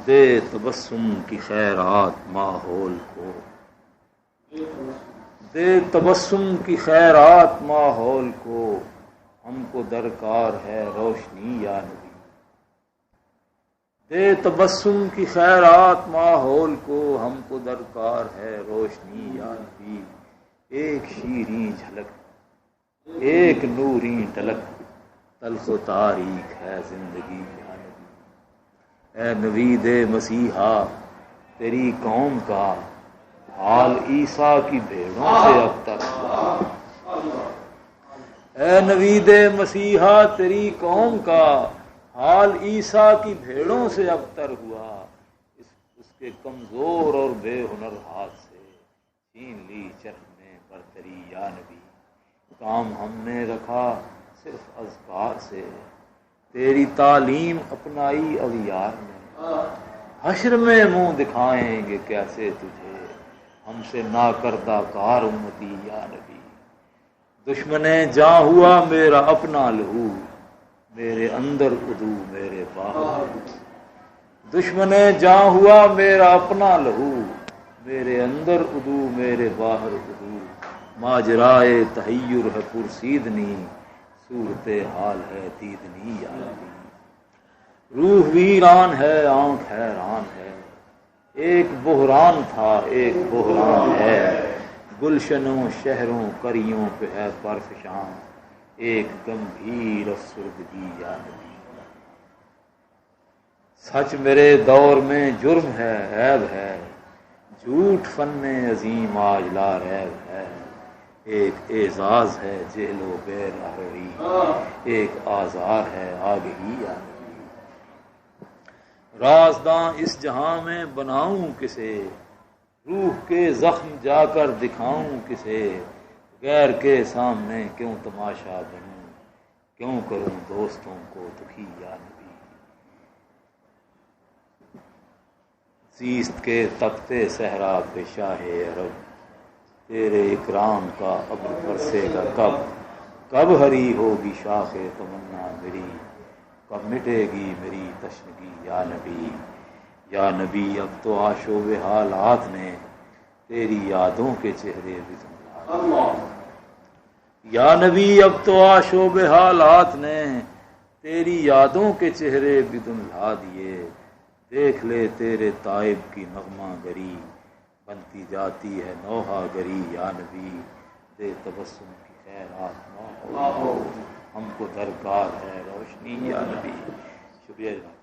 دے تبسم کی خیرات ماحول کو، دے تبسم کی خیرات ماحول کو، ہم کو درکار ہے روشنی یا نبی۔ دے تبسم کی خیرات ماحول کو، ہم کو درکار ہے روشنی یا نبی۔ ایک شیریں جھلک، ایک نوری ٹلک، تلخ و تاریک ہے زندگی یا نبی۔ اے نوید مسیحا تیری قوم کا حال عیسیٰ کی بھیڑوں سے ابتر ہوا۔ اے نوید مسیحا تیری قوم کا حال عیسیٰ کی بھیڑوں سے ابتر ہوا۔ اس کے کمزور اور بے ہنر ہاتھ سے چھین لی چرخ میں برتری یا نبی۔ کام ہم نے رکھا صرف اذکار سے، تیری تعلیم اپنائی اغیار نے۔ حشر میں منہ دکھائیں گے کیسے تجھے ہم سے ناکردہ کار امتی یا نبی۔ دشمن جاں ہوا میرا اپنا لہو، میرے اندر ادو میرے باہر۔ دشمن جاں ہوا میرا اپنا لہو، میرے اندر ادو میرے باہر ادو۔ ماجرائے تحیر ہے پرسیدنی، صورت حال ہے دیدنی یا نبی۔ روح ویران ہے آنکھ حیران ہے، ایک بحران تھا ایک بحران ہے۔ گلشنوں شہروں کریوں پہ ہے پرفشاں، ایک گمبھیر افسردگی یا نبی۔ سچ میرے دور میں جرم ہے عیب ہے، جھوٹ فن عظیم آج لا ریب ہے۔ ایک اعزاز ہے جہل و بے راہی، ایک آزار ہے آگہی یا نبی۔ رازداں اس جہاں میں بناؤں کسے، روح کے زخم جا کر دکھاؤں کسے۔ غیر کے سامنے کیوں تماشا بنوں، کیوں کروں دوستوں کو دکھی یا نبی۔ زیست کے تختے صحرا پہ شاہ عرب، تیرے اکرام کا ابر برسے گا کب۔ کب ہری ہوگی شاخ تمنا میری، کب مٹے گی میری تشنگی یا نبی۔ یا نبی اب تو آشوب حالات نے تیری یادوں کے چہرے بھی دھندلا دیے۔ یا نبی اب تو آشوب حالات نے تیری یادوں کے چہرے بھی دھندلا دیے۔ دیکھ لے تیرے تائب کی نغمہ گری، بنتی جاتی ہے نوحہ گری یا نبی۔ دے تبسم کی خیرات ماحول کو، ہم کو درکار ہے روشنی یا نبی۔ شکریہ جناب۔